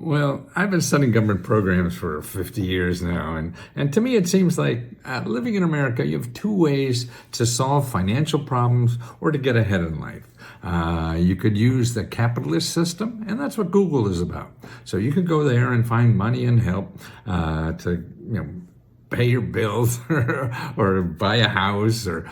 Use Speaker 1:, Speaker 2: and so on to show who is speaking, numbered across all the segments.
Speaker 1: Well, I've been studying government programs for 50 years now, and to me it seems like living in America, you have two ways to solve financial problems or to get ahead in life. You could use the capitalist system, and that's what Google is about. So you could go there and find money and help to, pay your bills or buy a house or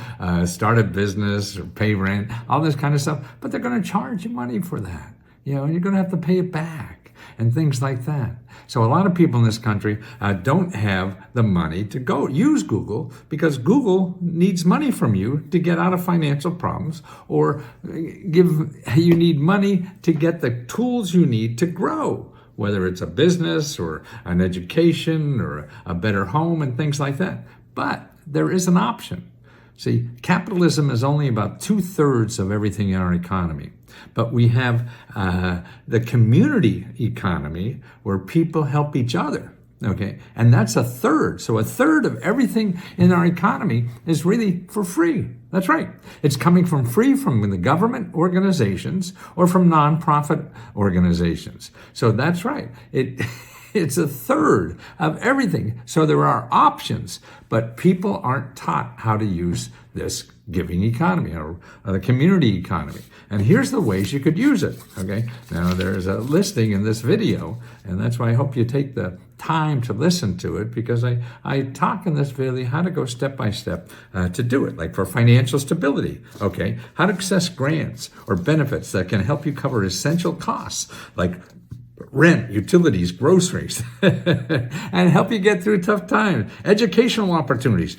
Speaker 1: start a business or pay rent, all this kind of stuff. But they're going to charge you money for that, and you're going to have to pay it back and things like that. So a lot of people in this country don't have the money to go use Google because Google needs money from you to get out of financial problems, or you need money to get the tools you need to grow, whether it's a business or an education or a better home and things like that. But there is an option. See, capitalism is only about 2/3 of everything in our economy. But we have the community economy where people help each other. Okay, and that's 1/3. So 1/3 of everything in our economy is really for free. That's right. It's coming from the government organizations or from nonprofit organizations. So that's right. It's 1/3 of everything. So there are options, but people aren't taught how to use this giving economy or the community economy. And here's the ways you could use it. Okay. Now there's a listing in this video, and that's why I hope you take the time to listen to it, because I talk in this video how to go step by step to do it, like for financial stability. Okay. How to access grants or benefits that can help you cover essential costs like rent, utilities, groceries, and help you get through tough times. Educational opportunities.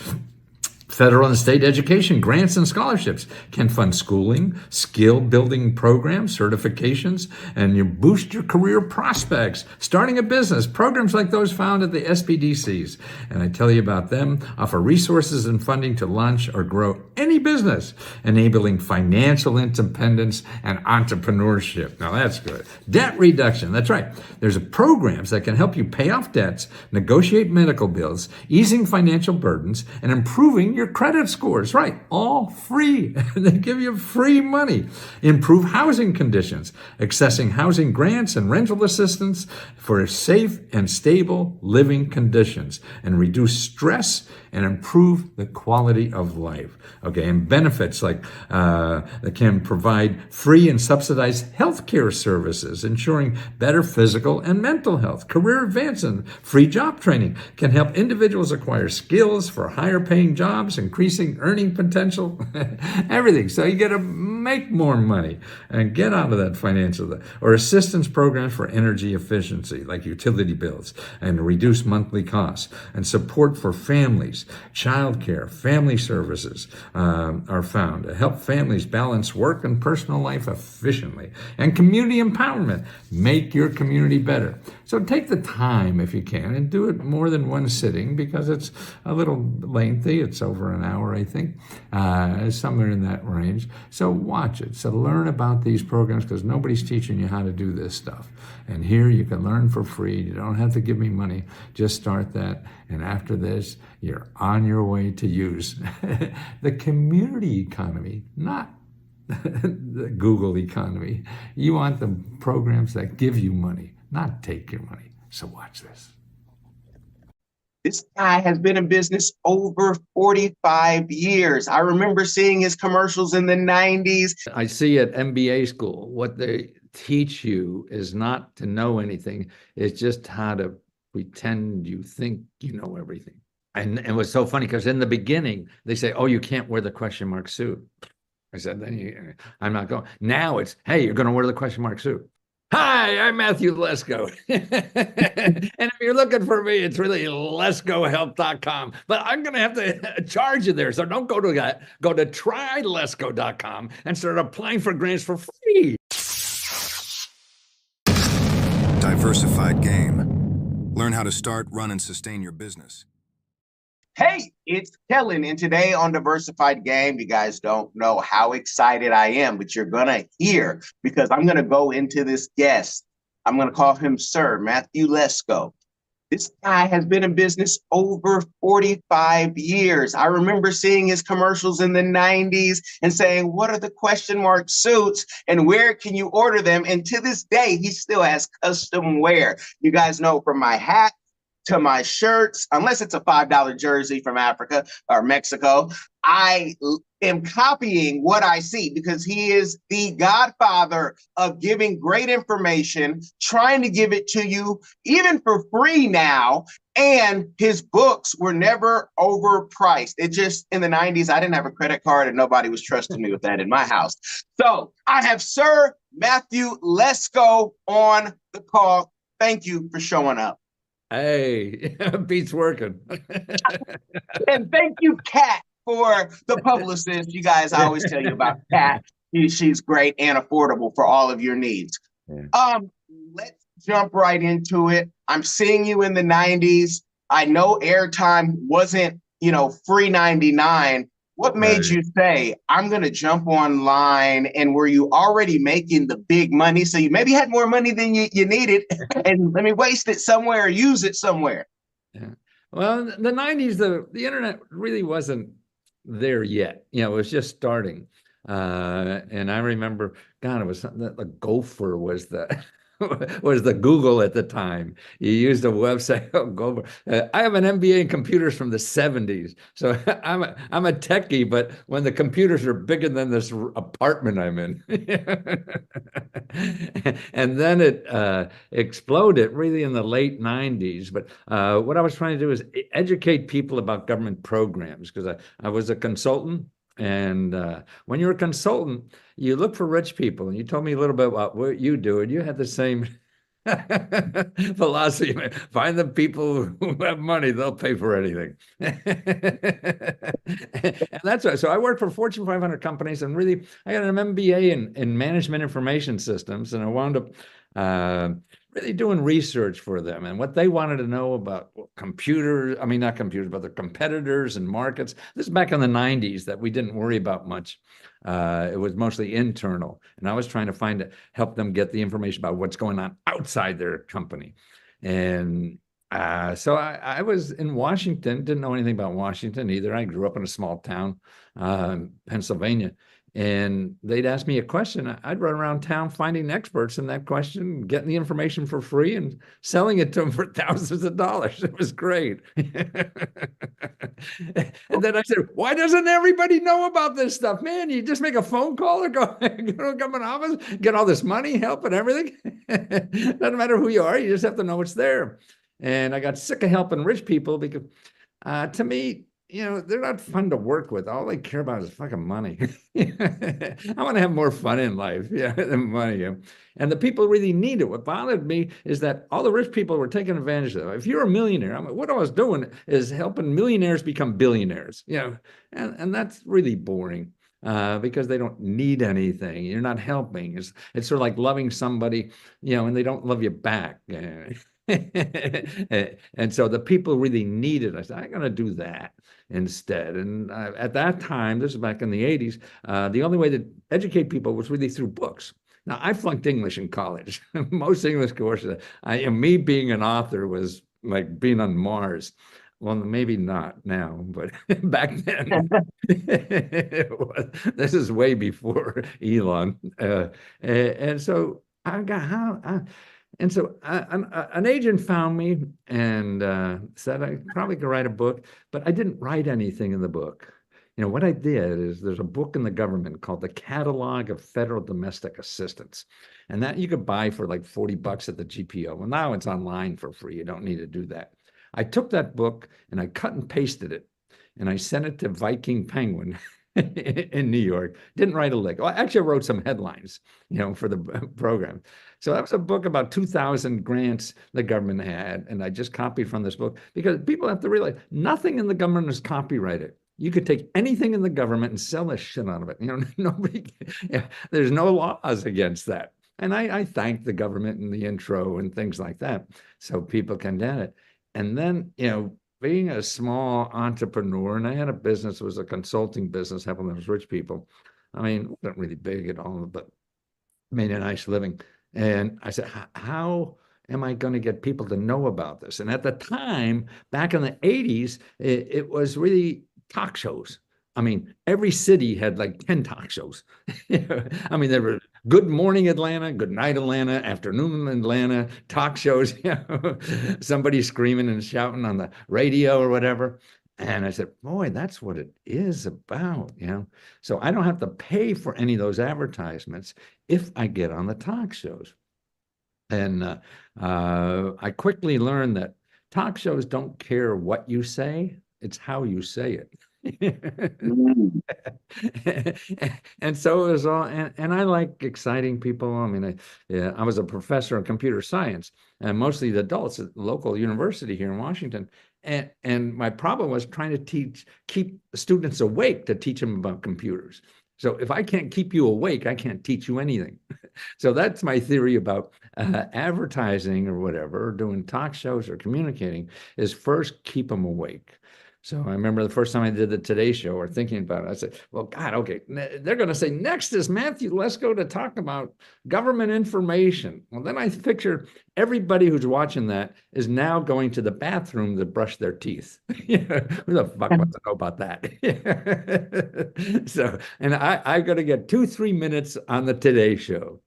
Speaker 1: Federal and state education grants and scholarships can fund schooling, skill building programs, certifications, and you boost your career prospects. Starting a business, programs like those found at the SBDCs. And I tell you about them, offer resources and funding to launch or grow any business, enabling financial independence and entrepreneurship. Now that's good. Debt reduction, that's right. There's programs that can help you pay off debts, negotiate medical bills, easing financial burdens, and improving your credit scores, right? All free. They give you free money. Improve housing conditions, accessing housing grants and rental assistance for safe and stable living conditions, and reduce stress and improve the quality of life. Okay, and benefits like that can provide free and subsidized health care services, ensuring better physical and mental health. Career advancement, free job training can help individuals acquire skills for higher paying jobs, increasing earning potential, everything. So you get to make more money and get out of that financial, or assistance programs for energy efficiency, like utility bills, and reduce monthly costs, and support for families, childcare, family services are found to help families balance work and personal life efficiently, and community empowerment, make your community better. So take the time if you can and do it more than one sitting, because it's a little lengthy. It's over an hour, I think, somewhere in that range. So watch it. So learn about these programs, because nobody's teaching you how to do this stuff. And here you can learn for free. You don't have to give me money. Just start that. And after this, you're on your way to use the community economy, not the Google economy. You want the programs that give you money, not take your money. So watch this.
Speaker 2: This guy has been in business over 45 years. I remember seeing his commercials in the 90s.
Speaker 1: I see at MBA school, what they teach you is not to know anything. It's just how to pretend you think you know everything. And it was so funny because in the beginning, they say, oh, you can't wear the question mark suit. I said, I'm not going. Now it's, hey, you're going to wear the question mark suit. Hi, I'm Matthew Lesko. And if you're looking for me, it's really lescohelp.com. But I'm going to have to charge you there. So don't go to that. Go to trylesco.com and start applying for grants for free.
Speaker 3: Diversified game. Learn how to start, run, and sustain your business.
Speaker 2: Hey, it's Kellen, and today on Diversified Game, you guys don't know how excited I am, but you're going to hear, because I'm going to go into this guest. I'm going to call him Sir Matthew Lesko. This guy has been in business over 45 years. I remember seeing his commercials in the 90s and saying, what are the question mark suits and where can you order them? And to this day, he still has custom wear. You guys know, from my hat to my shirts, unless it's a $5 jersey from Africa or Mexico, I am copying what I see because he is the godfather of giving great information, trying to give it to you even for free now. And his books were never overpriced. It just, in the 90s, I didn't have a credit card and nobody was trusting me with that in my house. So I have Sir Matthew Lesko on the call. Thank you for showing up.
Speaker 1: Hey, beats working.
Speaker 2: And thank you, Kat, for the publicist. You guys, I always tell you about Kat. She's great and affordable for all of your needs.
Speaker 1: Yeah.
Speaker 2: Let's jump right into it. I'm seeing you in the 90s. I know airtime wasn't, free 99. What made you say, I'm going to jump online? And were you already making the big money? So you maybe had more money than you needed, and let me waste it somewhere or use it somewhere.
Speaker 1: Yeah. Well, the 90s, the internet really wasn't there yet. It was just starting. And I remember, God, it was something that the Gopher was the was the Google at the time. You used a website. Oh, Gopher. I have an MBA in computers from the 70s, so I'm a techie. But when the computers are bigger than this apartment I'm in, and then it exploded really in the late 90s. But what I was trying to do is educate people about government programs, because I was a consultant. And when you're a consultant, you look for rich people. And you told me a little bit about what you do, and you had the same philosophy. Find the people who have money, they'll pay for anything. And that's right. So I worked for Fortune 500 companies, and really, I got an MBA in management information systems, and I wound up really doing research for them and what they wanted to know about computers. I mean, not computers, but their competitors and markets. This is back in the 90s that we didn't worry about much. It was mostly internal. And I was trying to help them get the information about what's going on outside their company. And so I was in Washington, didn't know anything about Washington either. I grew up in a small town, Pennsylvania. And they'd ask me a question. I'd run around town finding experts in that question, getting the information for free and selling it to them for thousands of dollars. It was great. And then I said, why doesn't everybody know about this stuff? Man, you just make a phone call or go to a government office, get all this money, help and everything. Doesn't matter who you are. You just have to know it's there. And I got sick of helping rich people because to me, they're not fun to work with. All they care about is fucking money. I want to have more fun in life, than money. And the people really need it. What bothered me is that all the rich people were taking advantage of it. If you're a millionaire, what I was doing is helping millionaires become billionaires. And that's really boring. Because they don't need anything. You're not helping. It's sort of like loving somebody, and they don't love you back. And so the people really need it. I said, I'm going to do that instead. And at that time, this is back in the 80s, the only way to educate people was really through books. Now, I flunked English in college. Most English courses, me being an author was like being on Mars. Well, maybe not now, but back then, this is way before Elon. And so I got and so an agent found me and said I probably could write a book, but I didn't write anything in the book. What I did is there's a book in the government called the Catalog of Federal Domestic Assistance. And that you could buy for like $40 at the GPO. Well, now it's online for free. You don't need to do that. I took that book and I cut and pasted it and I sent it to Viking Penguin in New York. Didn't write a lick. Well, actually, I wrote some headlines, for the program. So that was a book about 2,000 grants the government had. And I just copied from this book because people have to realize nothing in the government is copyrighted. You could take anything in the government and sell the shit out of it. Nobody, there's no laws against that. And I thank the government in the intro and things like that so people can get it. And then, being a small entrepreneur, and I had a business, it was a consulting business, helping those rich people. I mean, it wasn't really big at all, but made a nice living. And I said, how am I going to get people to know about this? And at the time, back in the 80s, it was really talk shows. I mean, every city had like 10 talk shows. I mean, there were Good Morning Atlanta, Good Night Atlanta, Afternoon Atlanta, talk shows, somebody screaming and shouting on the radio or whatever. And I said, boy, that's what it is about. So I don't have to pay for any of those advertisements if I get on the talk shows. And I quickly learned that talk shows don't care what you say, it's how you say it.
Speaker 2: Mm.
Speaker 1: And so it was all, and I like exciting people. I mean, I was a professor of computer science, and mostly the adults at the local university here in Washington. And my problem was trying to keep students awake to teach them about computers. So if I can't keep you awake, I can't teach you anything. So that's my theory about advertising or whatever, or doing talk shows or communicating, is first keep them awake. So I remember the first time I did the Today Show, or thinking about it, I said, well, God, okay, they're going to say, next is Matthew Lesko to talk about government information. Well, then I picture everybody who's watching that is now going to the bathroom to brush their teeth. Who the fuck wants to know about that? So, and I'm going to get 2-3 minutes on the Today Show.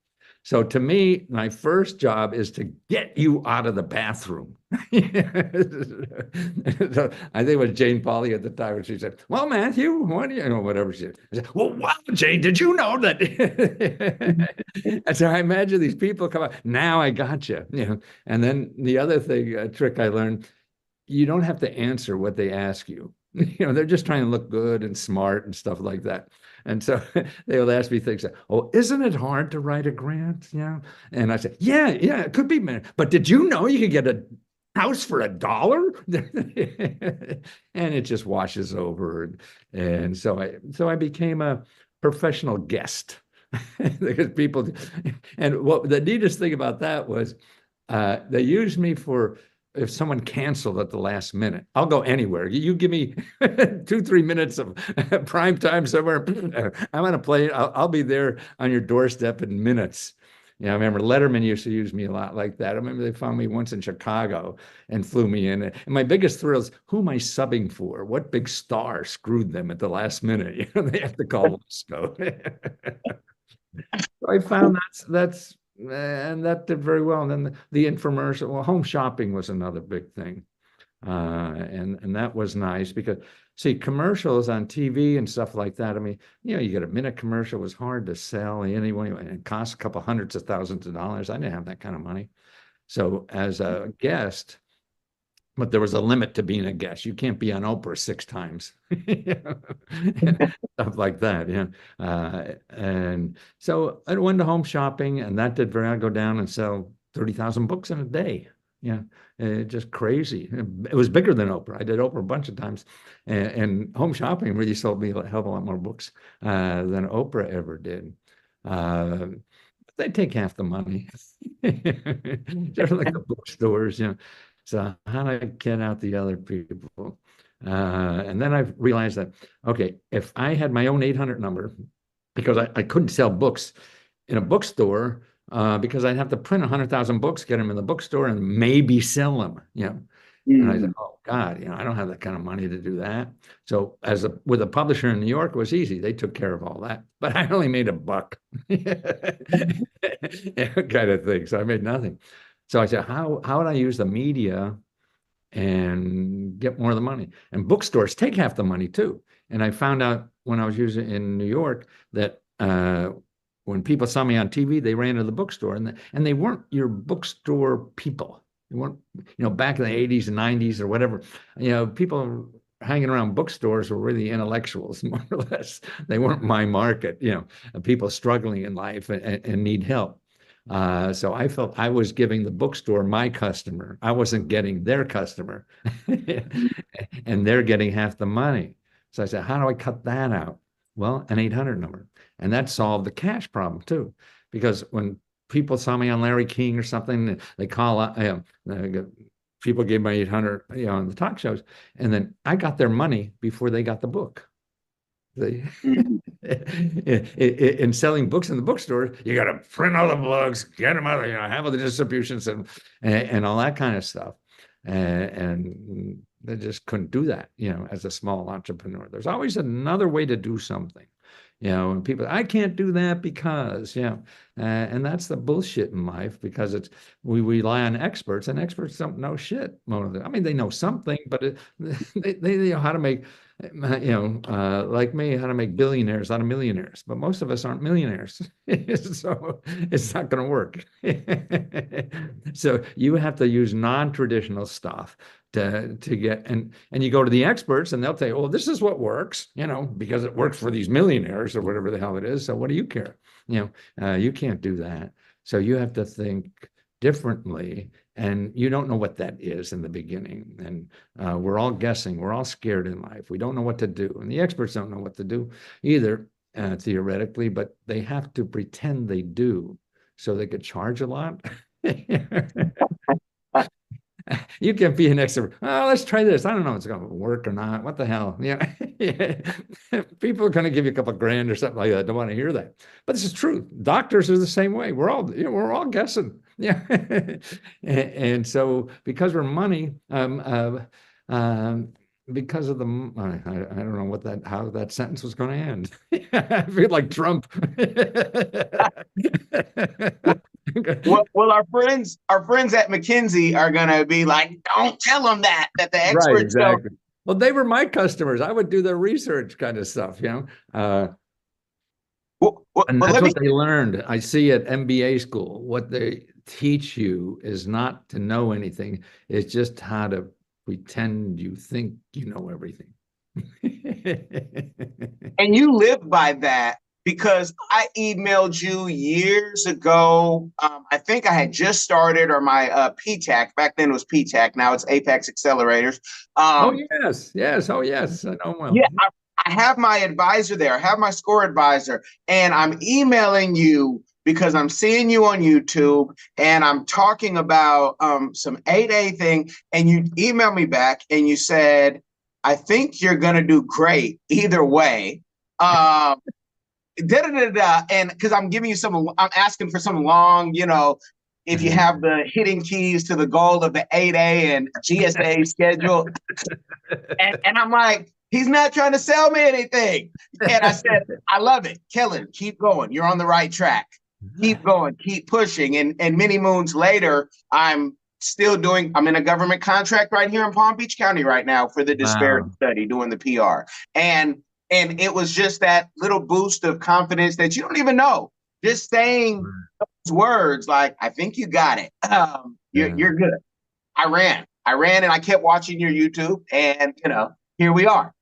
Speaker 1: So to me, my first job is to get you out of the bathroom. So I think it was Jane Pauley at the time, when she said, well, Matthew, what do you know, whatever she said. I said, well, wow, Jane, did you know that? And so I imagine these people come out, now I got you. And then the other thing, a trick I learned, you don't have to answer what they ask you. They're just trying to look good and smart and stuff like that. And so they will ask me things like, oh, isn't it hard to write a grant? And I said, yeah, it could be, man. But did you know you could get a house for $1? And it just washes over. And so I became a professional guest. Because people, and what the neatest thing about that was they used me for, if someone canceled at the last minute, I'll go anywhere. You give me 2-3 minutes of prime time somewhere, I'm on a plane. I'll be there on your doorstep in minutes. I remember Letterman used to use me a lot like that. I remember they found me once in Chicago and flew me in. And my biggest thrill is, who am I subbing for? What big star screwed them at the last minute? They have to call Lesko. I found that's and that did very well. And then the infomercial, well, home shopping was another big thing. And that was nice because, see, commercials on TV and stuff like that. I mean, you get a minute commercial, was hard to sell anyway, and it cost a couple hundreds of thousands of dollars. I didn't have that kind of money. So as a guest, but there was a limit to being a guest. You can't be on Oprah 6 times, stuff like that. And so I went to home shopping, and that did very. I go down and sell 30,000 books in a day. Just crazy. It was bigger than Oprah. I did Oprah a bunch of times, and home shopping really sold me a hell of a lot more books than Oprah ever did. They take half the money, just like the bookstores. So how do I get out the other people? And then I realized that, okay, if I had my own 800 number, because I couldn't sell books in a bookstore, because I'd have to print 100,000 books, get them in the bookstore, and maybe sell them. And I said, oh God, I don't have that kind of money to do that. So with a publisher in New York, it was easy. They took care of all that, but I only made $1, kind of thing. So I made nothing. So I said, how would I use the media and get more of the money? And bookstores take half the money too. And I found out when I was using in New York that when people saw me on TV, they ran to the bookstore, and they weren't your bookstore people. They weren't, back in the 80s and 90s or whatever, people hanging around bookstores were really intellectuals, more or less. They weren't my market, people struggling in life and need help. So I felt I was giving the bookstore my customer. I wasn't getting their customer, and they're getting half the money. So I said, how do I cut that out? Well, an 800 number. And that solved the cash problem too, because when people saw me on Larry King or something, they call people gave me 800, on the talk shows, and then I got their money before they got the book. See?
Speaker 2: Mhm.
Speaker 1: In selling books in the bookstore, you got to print all the books, get them out, have all the distributions and all that kind of stuff. And they just couldn't do that, as a small entrepreneur. There's always another way to do something, and people, I can't do that because, and that's the bullshit in life because we rely on experts and experts don't know shit. I mean, they know something, but they know how to make like me, how to make billionaires out of millionaires, but most of us aren't millionaires. So it's not going to work. So you have to use non-traditional stuff to get, and you go to the experts and they'll tell you, oh, this is what works, because it works for these millionaires or whatever the hell it is. So what do you care? You can't do that. So you have to think differently, and you don't know what that is in the beginning. And we're all guessing. We're all scared in life. We don't know what to do, and the experts don't know what to do either, theoretically, but they have to pretend they do so they could charge a lot. You can be an expert. Oh, let's try this. I don't know if it's going to work or not. What the hell? Yeah. People are going to give you a couple of grand or something like that. Don't want to hear that. But this is true. Doctors are the same way. We're all guessing. Yeah. And so because we're money, because of the, I don't know how that sentence was going to end. I feel like Trump.
Speaker 2: Well, our friends at McKinsey are gonna be like, don't tell them that the
Speaker 1: Right,
Speaker 2: experts don't.
Speaker 1: exactly. Well, they were my customers. I would do their research kind of stuff, and
Speaker 2: Well,
Speaker 1: that's
Speaker 2: let me.
Speaker 1: what they learned. I see at MBA school, what they teach you is not to know anything. It's just how to pretend you think you know everything.
Speaker 2: And you live by that because I emailed you years ago. I think I had just started, or my PTAC, back then it was PTAC, now it's Apex Accelerators.
Speaker 1: Oh,
Speaker 2: Um,
Speaker 1: yes, yes. Oh, yes. I know well.
Speaker 2: yeah, I have my advisor there, I have my score advisor, and I'm emailing you because I'm seeing you on YouTube and I'm talking about some 8A thing. And you emailed me back and you said, I think you're going to do great either way. Um, da, da, da, da. And because I'm asking for some long, if you have the hitting keys to the goal of the 8A and GSA schedule. And I'm like, he's not trying to sell me anything. And I said, I love it. Kellen, keep going. You're on the right track. Keep going, keep pushing. And many moons later, I'm in a government contract right here in Palm Beach County right now for the disparity
Speaker 1: Wow.
Speaker 2: study, doing the PR. And it was just that little boost of confidence that you don't even know. Just saying those words like, I think you got it.
Speaker 1: Yeah.
Speaker 2: You're good. I ran and I kept watching your YouTube, and here we are.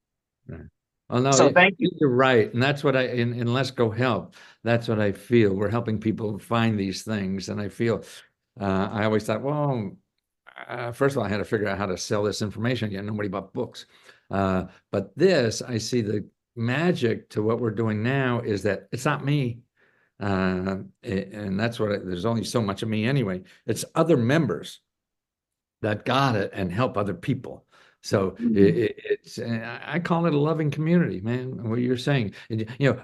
Speaker 1: Right. Well, no,
Speaker 2: So thank you.
Speaker 1: you're right. And that's what in Let's Go Help, that's what I feel. We're helping people find these things. And I feel, I always thought, well, first of all, I had to figure out how to sell this information again. Nobody bought books. But I see the magic to what we're doing now is that it's not me. And that's there's only so much of me anyway. It's other members that got it and help other people. So I call it a loving community, man. What you're saying,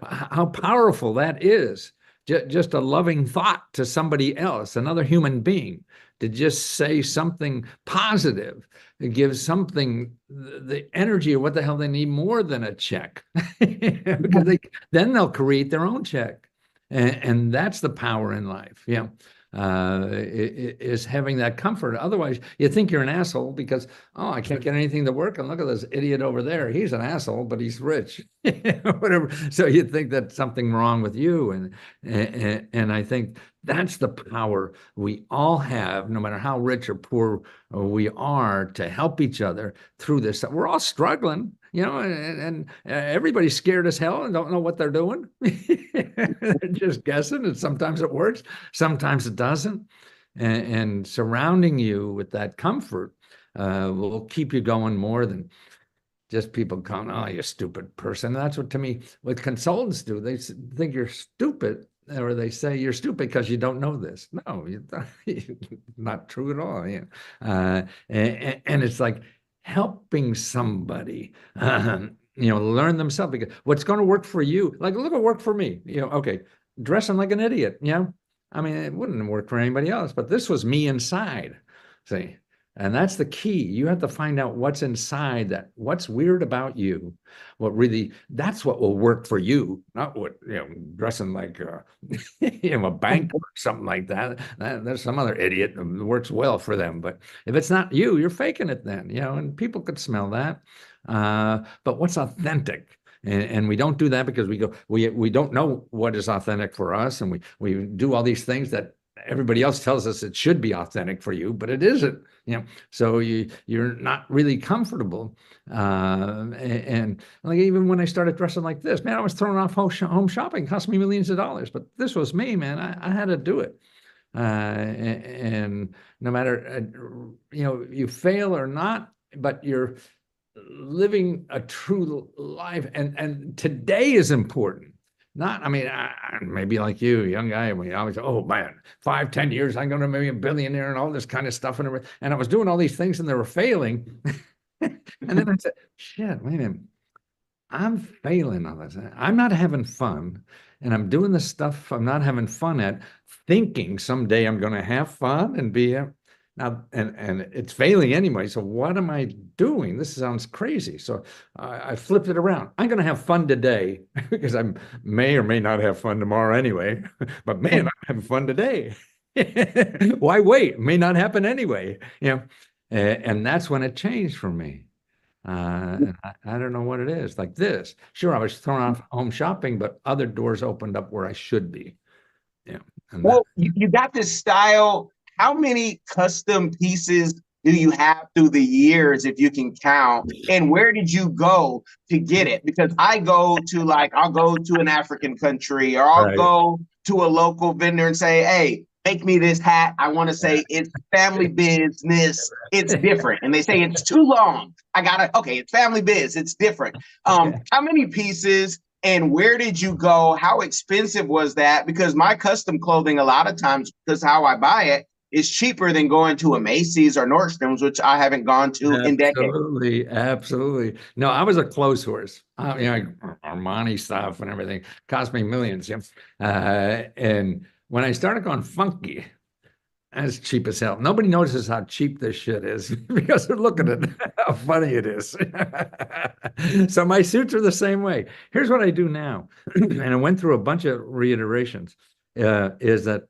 Speaker 1: how powerful that is. Just a loving thought to somebody else, another human being, to just say something positive, to give something the energy of what the hell they need more than a check, because then they'll create their own check, and that's the power in life. Yeah. Is having that comfort. Otherwise, you think you're an asshole because, oh, I can't get anything to work. And look at this idiot over there. He's an asshole, but he's rich. Whatever. So you think that's something wrong with you. And I think that's the power we all have, no matter how rich or poor we are, to help each other through this. We're all struggling. And everybody's scared as hell and don't know what they're doing. They're just guessing, and sometimes it works, sometimes it doesn't. And surrounding you with that comfort will keep you going more than just people calling, oh, you stupid person. That's to me, what consultants do. They think you're stupid, or they say you're stupid because you don't know this. No, not true at all. And it's like helping somebody learn themselves, because what's going to work for you, like look at work for me, okay, dressing like an idiot, I mean, it wouldn't work for anybody else, but this was me inside, see, and that's the key. You have to find out what's inside, that what's weird about you, that's what will work for you, not what, dressing like a banker or something like that. There's some other idiot that works well for them, but if it's not you, you're faking it then, and people could smell that. But what's authentic? And we don't do that because we don't know what is authentic for us, and we do all these things that everybody else tells us it should be authentic for you, but it isn't. So you're not really comfortable. And like even when I started dressing like this, man, I was throwing off home shopping. It cost me millions of dollars, but this was me, man. I had to do it. And no matter you fail or not, but you're living a true life, and today is important. Not, I mean, maybe like you, young guy, we always, oh man, 5-10 years, I'm going to be a billionaire and all this kind of stuff. And I was doing all these things and they were failing. And then I said, shit, wait a minute, I'm failing on this. I'm not having fun. And I'm doing the stuff I'm not having fun at, thinking someday I'm going to have fun and be now, and it's failing anyway. So what am I doing? This sounds crazy. So I flipped it around. I'm going to have fun today because I may or may not have fun tomorrow anyway. But man, I'm having fun today. Why wait? It may not happen anyway. And that's when it changed for me. And I don't know what it is. Like this. Sure, I was thrown off home shopping, but other doors opened up where I should be.
Speaker 2: Well, you got this style. How many custom pieces do you have through the years, if you can count? And where did you go to get it? Because I'll go to an African country, or I'll go to a local vendor and say, hey, make me this hat. I want to say it's family business. It's different. And they say it's too long. It's family biz. It's different. How many pieces? And where did you go? How expensive was that? Because my custom clothing, a lot of times, because how I buy it, is cheaper than going to a Macy's or Nordstrom's, which I haven't gone to in decades.
Speaker 1: Absolutely. No, I was a clothes horse. Armani stuff and everything cost me millions. And when I started going funky, that's cheap as hell. Nobody notices how cheap this shit is because they're looking at how funny it is. So my suits are the same way. Here's what I do now, and I went through a bunch of reiterations, is that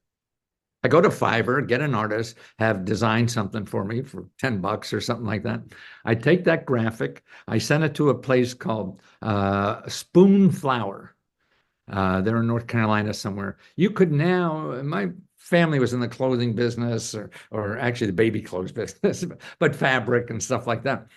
Speaker 1: I go to Fiverr, get an artist, have designed something for me for $10 or something like that. I take that graphic, I send it to a place called Spoon Flower. They're in North Carolina somewhere. You could now, my family was in the clothing business, or actually the baby clothes business, but fabric and stuff like that.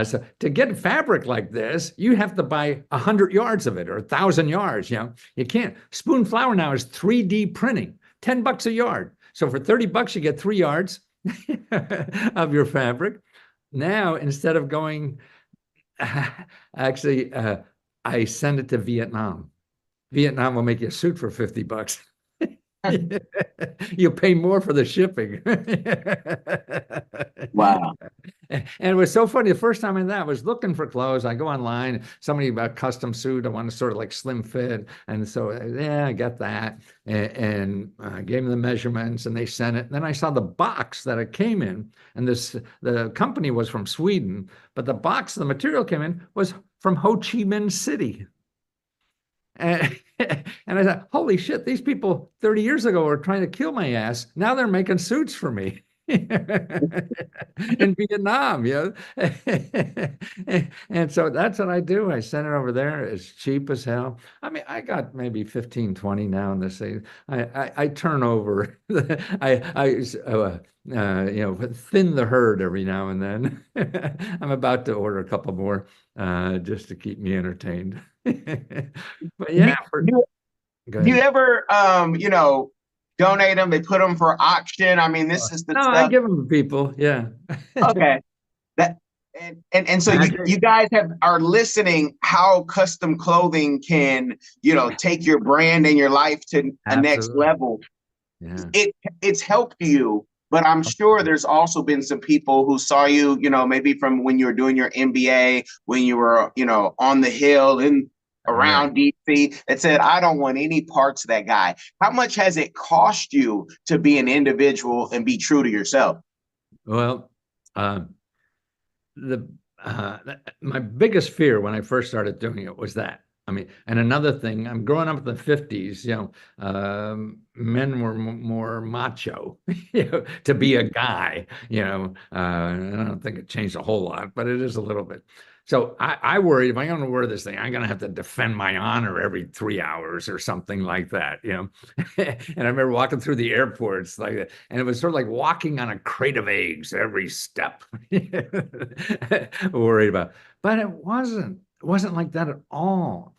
Speaker 1: So to get fabric like this, you have to buy 100 yards of it or 1,000 yards. You can't. Spoon Flower now is 3D printing, $10 a yard. So for $30, you get 3 yards of your fabric. Now, instead of going, actually, I send it to Vietnam. Vietnam will make you a suit for $50. You pay more for the shipping.
Speaker 2: Wow.
Speaker 1: And it was so funny. The first time I was looking for clothes. I go online, somebody about custom suit. I want to sort of like slim fit. And so, I got that. And I gave them the measurements and they sent it. And then I saw the box that it came in. And the company was from Sweden, but the material came in was from Ho Chi Minh City. And I thought, holy shit, these people 30 years ago were trying to kill my ass. Now they're making suits for me in Vietnam. And so that's what I do. I send it over there. It's cheap as hell. I mean, I got maybe 15, 20 now in this thing. I turn over. I thin the herd every now and then. I'm about to order a couple more just to keep me entertained. But yeah,
Speaker 2: do you ever donate them? They put them for auction. I mean, this is the stuff.
Speaker 1: I give them to people. Yeah.
Speaker 2: Okay. And so you guys are listening how custom clothing can take your brand and your life to a next level.
Speaker 1: Yeah.
Speaker 2: It's helped you But I'm sure there's also been some people who saw you, maybe from when you were doing your MBA, when you were, on the Hill in
Speaker 1: Right.
Speaker 2: around DC, that said, I don't want any parts of that guy. How much has it cost you to be an individual and be true to yourself?
Speaker 1: Well, uh, the my biggest fear when I first started doing it was that. I mean, and another thing, I'm growing up in the 50s, men were more macho, to be a guy, I don't think it changed a whole lot, but it is a little bit. So I worried if I'm going to wear this thing, I'm going to have to defend my honor every 3 hours or something like that, And I remember walking through the airports like that, and it was sort of like walking on a crate of eggs every step, worried about. But it wasn't like that at all.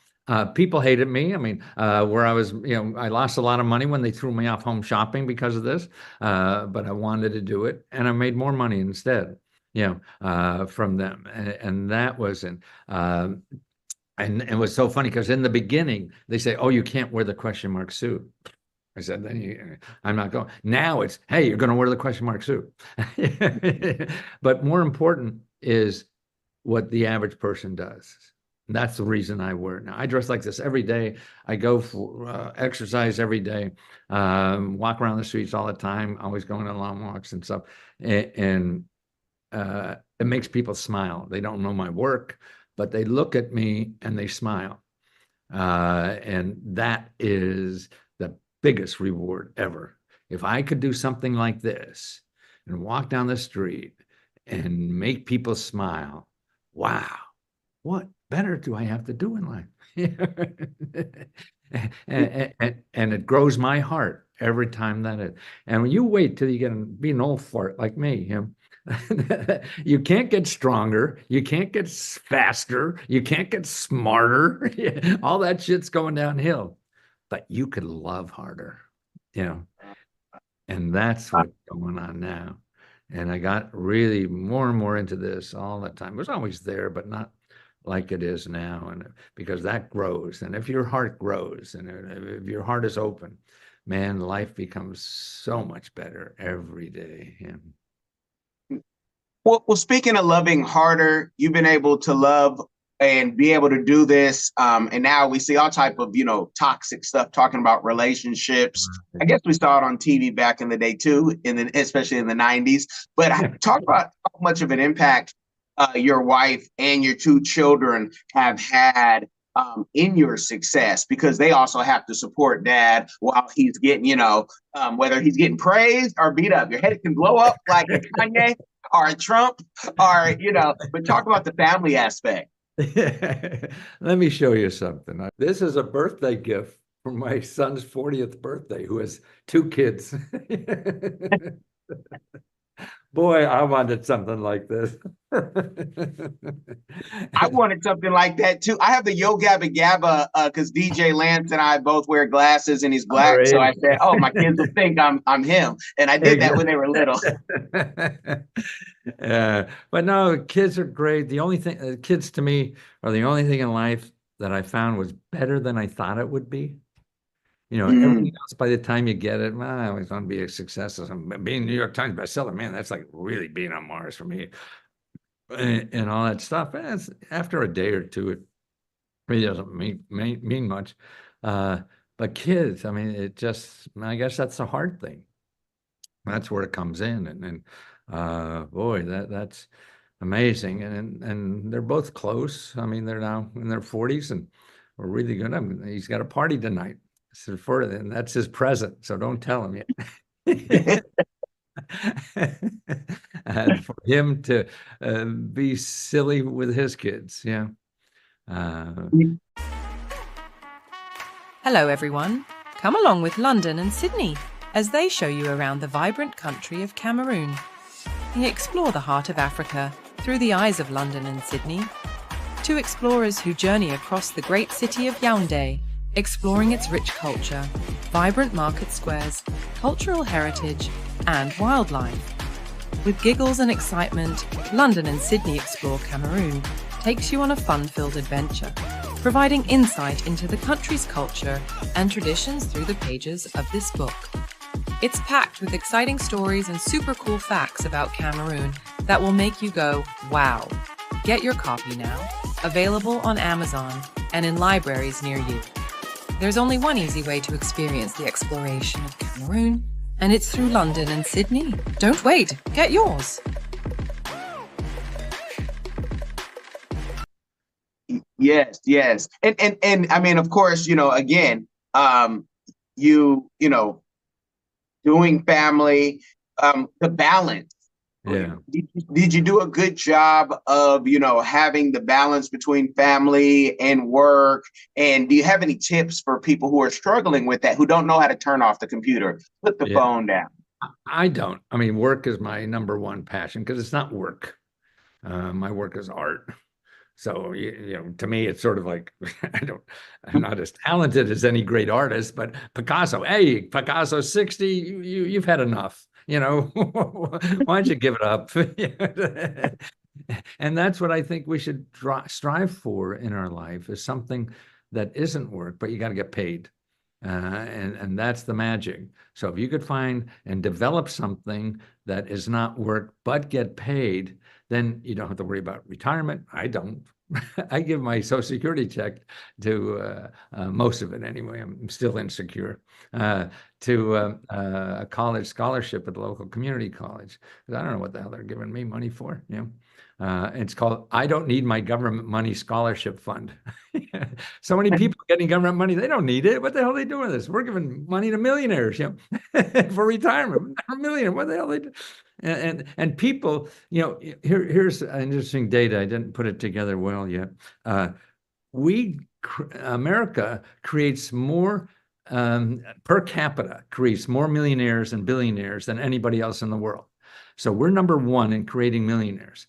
Speaker 1: People hated me. I mean, where I was, I lost a lot of money when they threw me off home shopping because of this. But I wanted to do it, and I made more money instead, from them. And that wasn't. And it was so funny because in the beginning they say, "Oh, you can't wear the question mark suit." I said, I'm not going. Now it's, hey, you're going to wear the question mark suit. But more important is what the average person does. That's the reason I wear it. Now, I dress like this every day. I go for exercise every day, walk around the streets all the time, always going on long walks and stuff. And it makes people smile. They don't know my work, but they look at me and they smile. And that is the biggest reward ever. If I could do something like this and walk down the street and make people smile, wow, what better do I have to do in life? And it grows my heart every time that it. And when you wait till you get to be an old fart like me, you can't get stronger, you can't get faster, you can't get smarter. All that shit's going downhill. But you could love harder, and that's what's going on now. And I got really more and more into this all the time. It was always there, but not like it is now. And because that grows, and if your heart grows, and if your heart is open, man, life becomes so much better every day.
Speaker 2: Well, speaking of loving harder, you've been able to love and be able to do this. And now we see all type of, toxic stuff talking about relationships. I guess we saw it on TV back in the day too, especially in the 90s. But talk about how much of an impact your wife and your two children have had in your success, because they also have to support dad while he's getting, whether he's getting praised or beat up. Your head can blow up like a Kanye or a Trump, or, but talk about the family aspect.
Speaker 1: Let me show you something. This is a birthday gift for my son's 40th birthday, who has 2 kids. Boy, I wanted something like this.
Speaker 2: I wanted something like that too. I have the Yo Gabba Gabba because DJ Lance and I both wear glasses and he's black. So I said, "Oh, my kids will think I'm him," and I did that when they were little.
Speaker 1: But no, kids are great. The only thing, kids to me are the only thing in life that I found was better than I thought it would be. Everything else, by the time you get it, well, I always want to be a success. Being New York Times bestseller, man, that's like really being on Mars for me, and all that stuff. After a day or two, it really doesn't mean much. But kids, I mean, I guess that's the hard thing. That's where it comes in, and boy, that's amazing. And they're both close. I mean, they're now in their 40s, and we're really good. He's got a party tonight. And that's his present, so don't tell him yet. And for him to be silly with his kids,
Speaker 4: Hello, everyone. Come along with London and Sydney as they show you around the vibrant country of Cameroon. Explore the heart of Africa through the eyes of London and Sydney. 2 explorers who journey across the great city of Yaoundé, exploring its rich culture, vibrant market squares, cultural heritage, and wildlife. With giggles and excitement, London and Sydney Explore Cameroon takes you on a fun-filled adventure, providing insight into the country's culture and traditions through the pages of this book. It's packed with exciting stories and super cool facts about Cameroon that will make you go, wow. Get your copy now, available on Amazon and in libraries near you. There's only one easy way to experience the exploration of Cameroon, and it's through London and Sydney. Don't wait, get yours.
Speaker 2: Yes, yes. And I mean, of course, again, you know, doing family, the balance.
Speaker 1: Yeah.
Speaker 2: Did you do a good job of, having the balance between family and work? And do you have any tips for people who are struggling with that, who don't know how to turn off the computer, put the
Speaker 1: Yeah.
Speaker 2: phone down?
Speaker 1: I don't. I mean, work is my number one passion because it's not work. My work is art. So, to me, it's sort of like I'm not as talented as any great artist, but Picasso, hey, Picasso 60, you've had enough, why don't you give it up? And that's what I think we should strive for in our life, is something that isn't work, but you got to get paid. And that's the magic. So if you could find and develop something that is not work, but get paid, then you don't have to worry about retirement. I don't. I give my Social Security check to most of it anyway. I'm still insecure to a college scholarship at the local community college, because I don't know what the hell they're giving me money for. It's called "I Don't Need My Government Money Scholarship Fund." So many people getting government money, they don't need it. What the hell are they doing with this? We're giving money to millionaires, for retirement. A millionaire, what the hell are they do? And people, here's an interesting data. I didn't put it together well yet. America creates more per capita, creates more millionaires and billionaires than anybody else in the world. So we're number one in creating millionaires,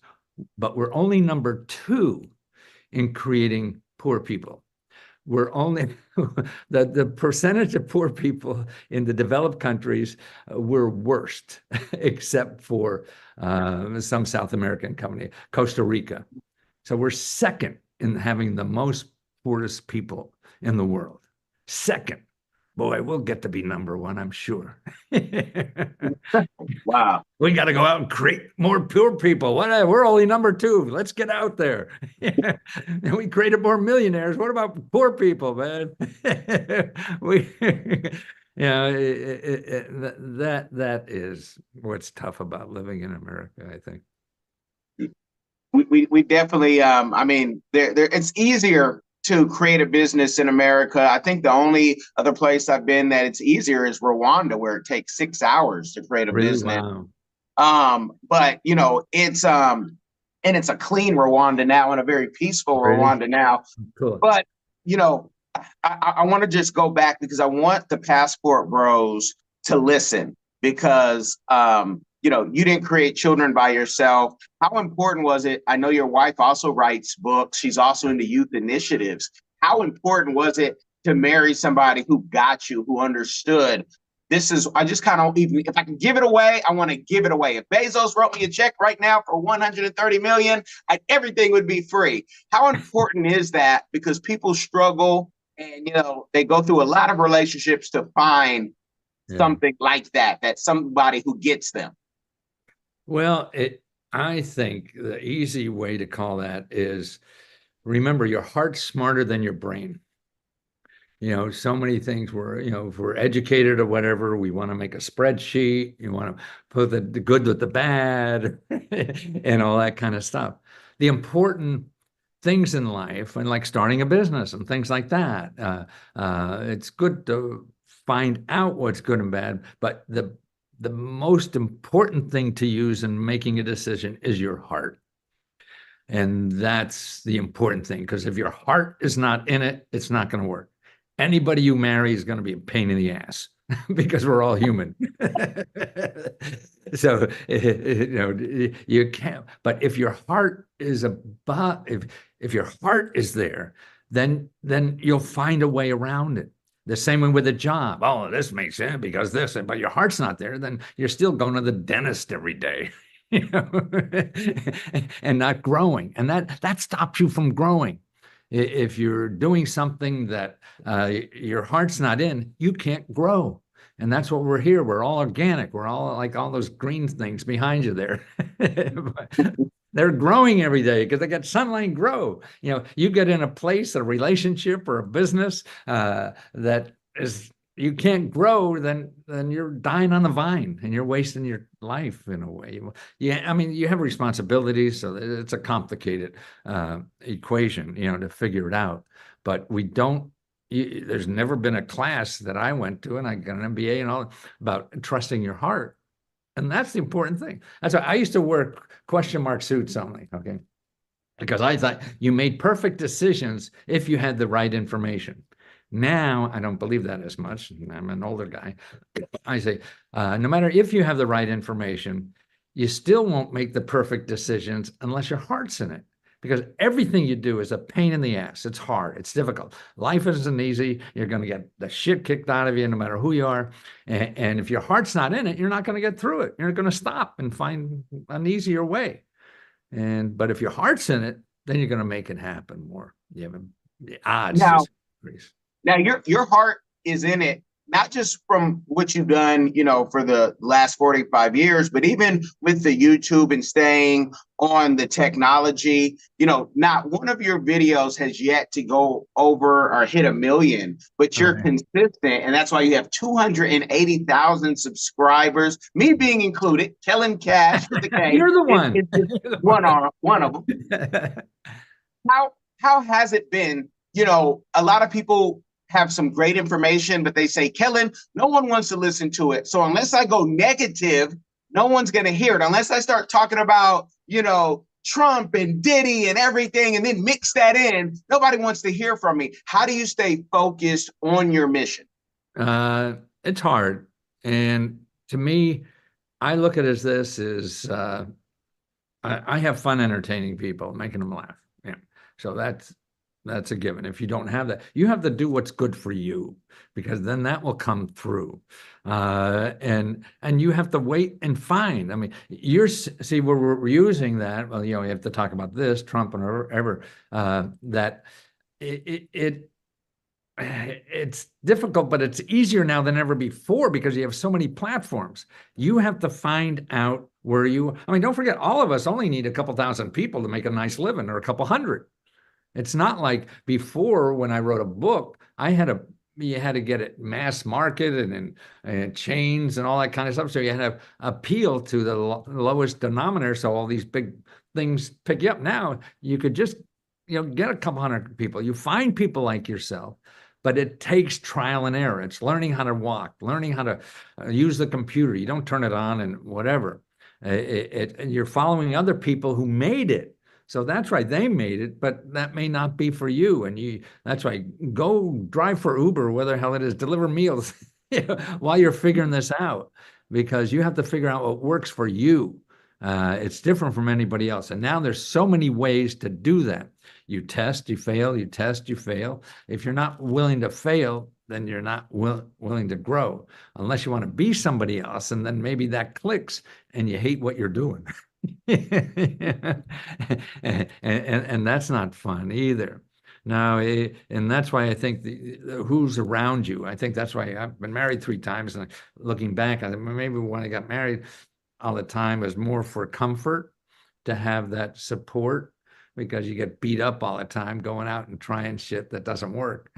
Speaker 1: but we're only number two in creating poor people. We're only the percentage of poor people in the developed countries, we're worst, except for some South American company, Costa Rica. So we're second in having the most poorest people in the world. Second. Boy, we'll get to be number one, I'm sure.
Speaker 2: Wow.
Speaker 1: We got to go out and create more poor people. We're only number two. Let's get out there. And we created more millionaires. What about poor people, man? That is what's tough about living in America, I think.
Speaker 2: We definitely, I mean, it's easier to create a business in America. I think the only other place I've been that it's easier is Rwanda, where it takes 6 hours to create a business.
Speaker 1: Wow.
Speaker 2: But it's and it's a clean Rwanda now and a very peaceful Rwanda now.
Speaker 1: Cool.
Speaker 2: But I want to just go back, because I want the Passport Bros to listen, because you didn't create children by yourself. How important was it? I know your wife also writes books. She's also into youth initiatives. How important was it to marry somebody who got you, who understood? I just kind of, if I can give it away, I want to give it away. If Bezos wrote me a check right now for 130 million, everything would be free. How important is that? Because people struggle, and they go through a lot of relationships to find something like that somebody who gets them.
Speaker 1: Well, I think the easy way to call that is, remember, your heart's smarter than your brain. So many things if we're educated or whatever, we want to make a spreadsheet, you want to put the good with the bad and all that kind of stuff. The important things in life, and like starting a business and things like that, it's good to find out what's good and bad, but the most important thing to use in making a decision is your heart. And that's the important thing, because if your heart is not in it, it's not going to work. Anybody you marry is going to be a pain in the ass, because we're all human. So, you can't, but if your heart is if your heart is there, then you'll find a way around it. The same way with a job. Oh, this makes sense because this, but your heart's not there, then you're still going to the dentist every day, and not growing. And that stops you from growing. If you're doing something that your heart's not in, you can't grow. And that's what we're here. We're all organic. We're all like all those green things behind you there. They're growing every day because they get sunlight and grow. You know, you get in a place, a relationship or a business that is you can't grow, then you're dying on the vine and you're wasting your life in a way. Yeah, I mean, you have responsibilities, so it's a complicated equation, you know, to figure it out. But we don't. There's never been a class that I went to, and I got an MBA and all about trusting your heart. And that's the important thing. That's why I used to work question mark suits only, okay? Because I thought you made perfect decisions if you had the right information. Now, I don't believe that as much. I'm an older guy. I say, no matter if you have the right information, you still won't make the perfect decisions unless your heart's in it. Because everything you do is a pain in the ass. It's hard. It's difficult. Life isn't easy. You're going to get the shit kicked out of you no matter who you are. And if your heart's not in it, you're not going to get through it. You're going to stop and find an easier way. But if your heart's in it, then you're going to make it happen more. You have the odds
Speaker 2: Now,
Speaker 1: just increase.
Speaker 2: now your heart is in it, not just from what you've done, you know, for the last 45 years, but even with the YouTube and staying on the technology. You know, not one of your videos has yet to go over or hit 1 million, but you're consistent. And that's why you have 280,000 subscribers, me being included. Kellen Cash with the K.
Speaker 1: You're the one.
Speaker 2: One of them. How has it been? You know, a lot of people have some great information, but they say, Kellen, no one wants to listen to it. So unless I go negative, no one's going to hear it. Unless I start talking about, you know, Trump and Diddy and everything, and then mix that in, nobody wants to hear from me. How do you stay focused on your mission?
Speaker 1: It's hard. And to me, I look at it as this is, I have fun entertaining people, making them laugh. Yeah. So that's a given. If you don't have that, you have to do what's good for you, because then that will come through. And you have to wait and find. I mean, see where we're using that. Well, you know, we have to talk about this, Trump and whatever, that it's difficult, but it's easier now than ever before because you have so many platforms. You have to find out where I mean, don't forget, all of us only need a couple thousand people to make a nice living, or a couple hundred. It's not like before when I wrote a book, you had to get it mass marketed and chains and all that kind of stuff. So you had to appeal to the lowest denominator. So all these big things pick you up. Now you could just, you know, get a couple hundred people. You find people like yourself, but it takes trial and error. It's learning how to walk, learning how to use the computer. You don't turn it on and whatever. You're following other people who made it. So that's right, they made it, but that may not be for you. And that's right, go drive for Uber, whether the hell it is, deliver meals while you're figuring this out, because you have to figure out what works for you. It's different from anybody else. And now there's so many ways to do that. You test, you fail, you test, you fail. If you're not willing to fail, then you're not willing to grow, unless you want to be somebody else. And then maybe that clicks and you hate what you're doing. and that's not fun either. Now, and that's why I think who's around you. I think that's why I've been married 3 times, and looking back, I think maybe when I got married all the time was more for comfort, to have that support, because you get beat up all the time going out and trying shit that doesn't work.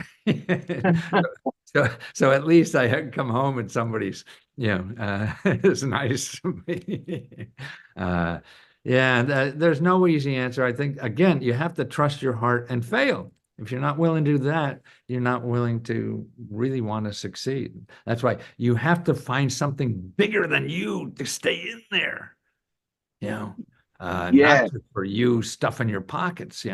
Speaker 1: So at least I had come home and somebody's, is nice to me. There's no easy answer. I think, again, you have to trust your heart and fail. If you're not willing to do that, you're not willing to really want to succeed. That's why you have to find something bigger than you to stay in there. Not just for you stuffing your pockets.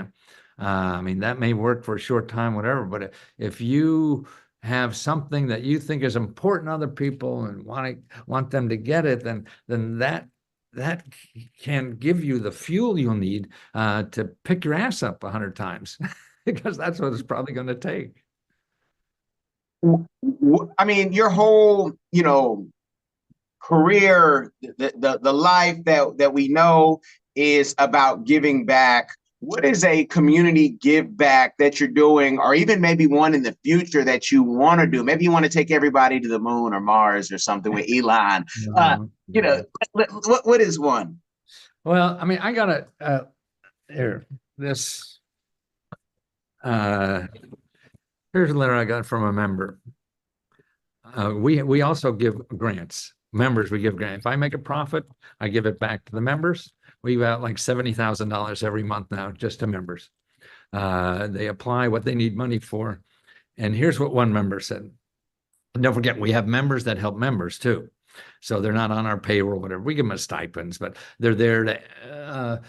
Speaker 1: I mean, that may work for a short time, whatever, but if you have something that you think is important to other people and want them to get it, then that can give you the fuel you'll need to pick your ass up 100 times, because that's what it's probably going to take.
Speaker 2: I mean, your whole, career, the life that we know is about giving back What is a community give back that you're doing, or even maybe one in the future that you want to do? Maybe you want to take everybody to the moon or Mars or something with Elon.
Speaker 1: No,
Speaker 2: You know,
Speaker 1: no.
Speaker 2: what is one?
Speaker 1: Well, I mean, I got here, this, uh, here's a letter I got from a member. We also give grants. Members, we give grants. If I make a profit, I give it back to the members. We give out like $70,000 every month now, just to members. They apply what they need money for. And here's what one member said. And don't forget, we have members that help members too. So they're not on our payroll, whatever. We give them stipends, but they're there to,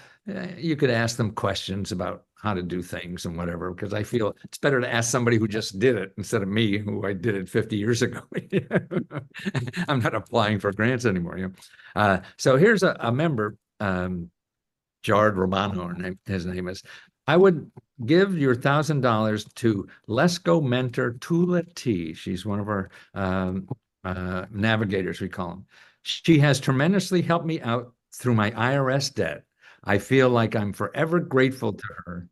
Speaker 1: you could ask them questions about how to do things and whatever, because I feel it's better to ask somebody who just did it instead of me, who I did it 50 years ago. I'm not applying for grants anymore. So here's a member, Jared Romano, his name is. I would give your $1,000 to Let's Go mentor Tula T. She's one of our navigators, we call them. She has tremendously helped me out through my IRS debt. I feel like I'm forever grateful to her,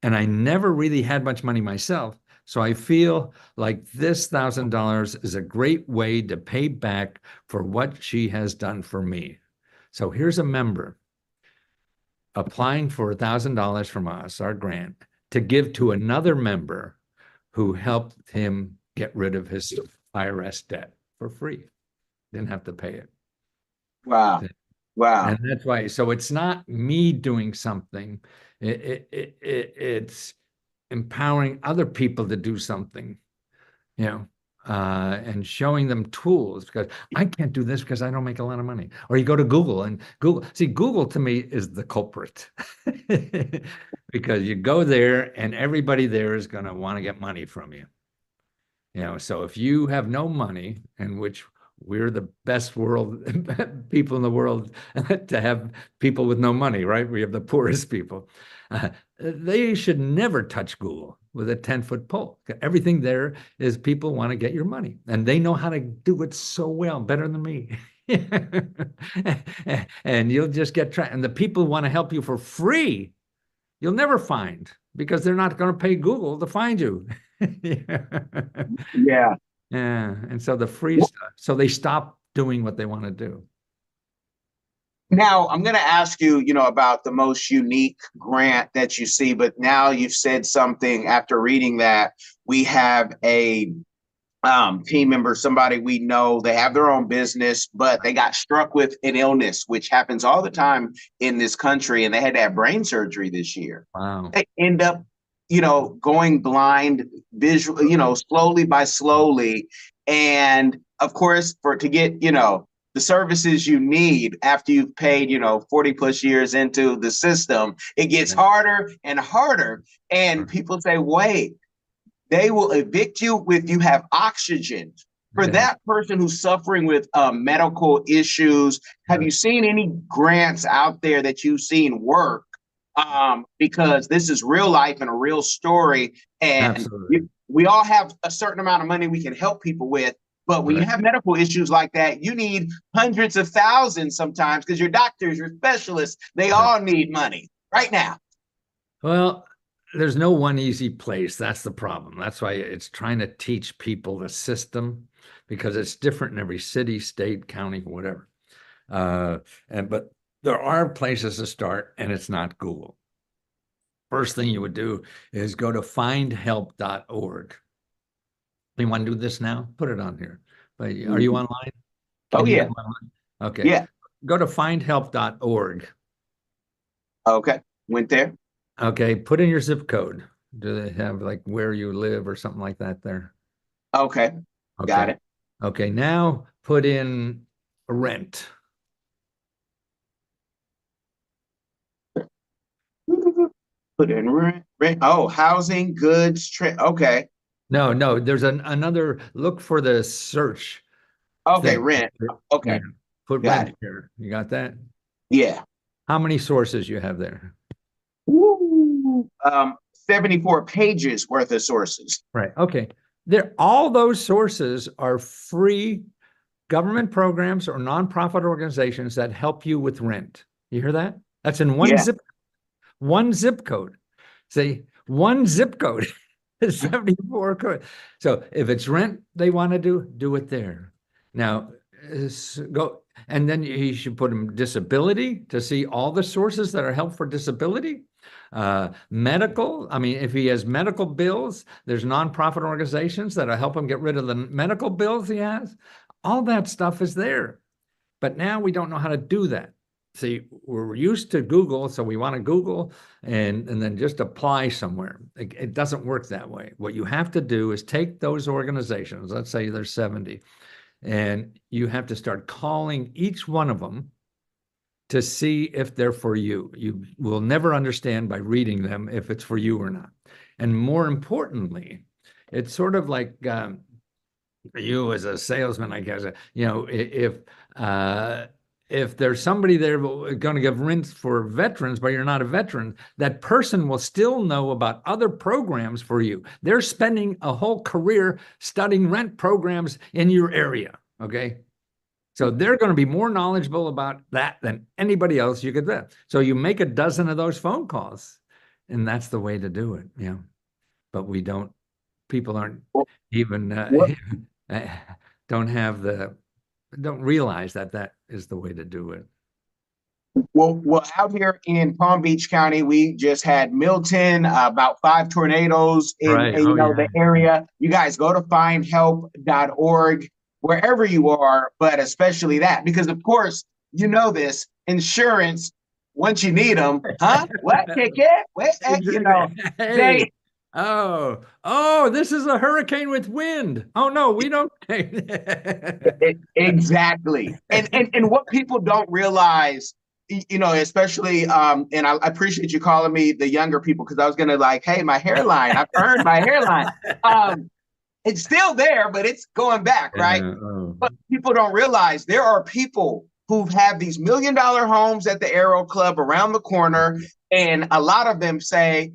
Speaker 1: and I never really had much money myself. So I feel like this $1,000 is a great way to pay back for what she has done for me. So here's a member applying for $1,000 from us, our grant, to give to another member who helped him get rid of his IRS debt for free. Didn't have to pay it.
Speaker 2: Wow. Wow.
Speaker 1: And that's why, so it's not me doing something. It's empowering other people to do something, and showing them tools, because I can't do this because I don't make a lot of money. Or you go to Google, and Google to me is the culprit because you go there and everybody there is going to want to get money from you. So if you have no money, in which we're the best people in the world to have people with no money, right? We have the poorest people. They should never touch Google with a 10-foot pole. Everything there is people want to get your money, and they know how to do it so well, better than me. And you'll just get trapped. And the people want to help you for free, you'll never find, because they're not going to pay Google to find you.
Speaker 2: Yeah.
Speaker 1: Yeah. And so the free stuff, so they stop doing what they want to do.
Speaker 2: Now, I'm going to ask you, about the most unique grant that you see, but now you've said something after reading that. We have a team member, somebody we know, they have their own business, but they got struck with an illness, which happens all the time in this country, and they had to have brain surgery this year.
Speaker 1: Wow.
Speaker 2: They end up, going blind, visual, slowly by slowly. And of course, to get, the services you need after you've paid, 40 plus years into the system, it gets harder and harder. And people say, wait, they will evict you if you have oxygen. For that person who's suffering with medical issues, have you seen any grants out there that you've seen work? Because this is real life and a real story. And we all have a certain amount of money we can help people with. But when you have medical issues like that, you need hundreds of thousands sometimes, because your doctors, your specialists, they all need money right now.
Speaker 1: Well, there's no one easy place. That's the problem. That's why it's trying to teach people the system, because it's different in every city, state, county, whatever. But there are places to start, and it's not Google. First thing you would do is go to findhelp.org. You want to do this now? Put it on here. But are you online?
Speaker 2: Oh, yeah.
Speaker 1: Okay.
Speaker 2: Yeah.
Speaker 1: Go to findhelp.org.
Speaker 2: Okay. Went there.
Speaker 1: Okay. Put in your zip code. Do they have like where you live or something like that there?
Speaker 2: Okay. Got it.
Speaker 1: Okay. Now put in rent.
Speaker 2: Put in rent. Oh, housing, goods, okay.
Speaker 1: No, there's another, look for the search.
Speaker 2: Okay,
Speaker 1: thing.
Speaker 2: rent. Okay.
Speaker 1: Yeah. Put rent here. You got that?
Speaker 2: Yeah.
Speaker 1: How many sources you have there?
Speaker 2: Woo. 74 pages worth of sources.
Speaker 1: Right. Okay. All those sources are free government programs or nonprofit organizations that help you with rent. You hear that? That's in one zip. one zip code. See, one zip code is 74 code. So if it's rent they want to do it there. Now, go, and then you should put them disability to see all the sources that are help for disability. Medical, I mean, if he has medical bills, there's nonprofit organizations that'll help him get rid of the medical bills he has. All that stuff is there. But now we don't know how to do that. See, we're used to Google, so we want to Google and then just apply somewhere. It doesn't work that way. What you have to do is take those organizations, let's say there's 70, and you have to start calling each one of them to see if they're for you. You will never understand by reading them if it's for you or not. And more importantly, it's sort of like you as a salesman, I guess, if there's somebody there going to give rent for veterans, but you're not a veteran, that person will still know about other programs for you. They're spending a whole career studying rent programs in your area, okay? So they're going to be more knowledgeable about that than anybody else you could bet. So you make a dozen of those phone calls, and that's the way to do it, But we don't, people aren't even, don't realize that is the way to do it.
Speaker 2: Well, out here in Palm Beach County, we just had Milton, about 5 tornadoes in,
Speaker 1: Right.
Speaker 2: the area. You guys go to findhelp.org wherever you are, but especially that, because of course, this insurance, once you need them, huh? What? Take it? What?
Speaker 1: Hey. This is a hurricane with wind. Oh no, we don't.
Speaker 2: Exactly. And what people don't realize, especially, and I appreciate you calling me the younger people, because I was gonna hey, my hairline, I've earned my hairline. It's still there, but it's going back, right? But people don't realize there are people who have these $1 million homes at the Aero Club around the corner, and a lot of them say,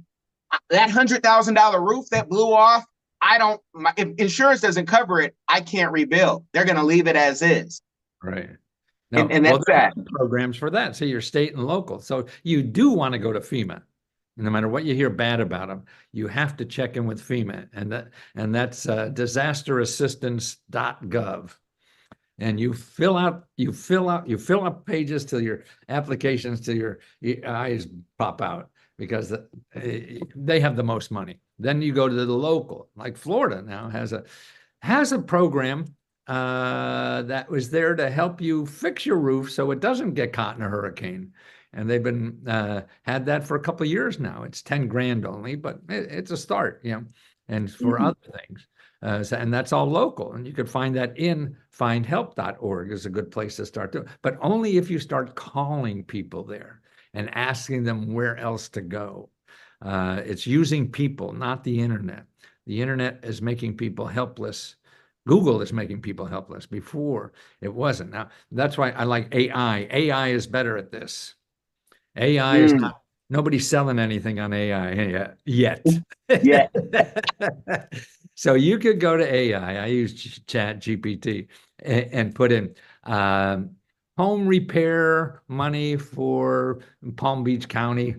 Speaker 2: that $100,000 roof that blew off, if insurance doesn't cover it, I can't rebuild. They're going to leave it as is.
Speaker 1: Right. No,
Speaker 2: and that's that.
Speaker 1: Programs for that. So you're state and local. So you do want to go to FEMA. No matter what you hear bad about them, you have to check in with FEMA, and that's disasterassistance.gov. And you fill up pages till your applications till your eyes pop out, because they have the most money. Then you go to the local, like Florida now has a program that was there to help you fix your roof so it doesn't get caught in a hurricane. And they've been had that for a couple of years now. It's 10 grand only, but it's a start, and for other things. And that's all local. And you could find that in findhelp.org is a good place to start doing, but only if you start calling people there and asking them where else to go. It's using people, not the internet. The internet is making people helpless. Google is making people helpless. Before, it wasn't. Now, that's why I like AI. AI is better at this. AI is not, nobody's selling anything on AI yet.
Speaker 2: Yeah.
Speaker 1: So you could go to AI. I use Chat GPT and put in home repair money for Palm Beach County,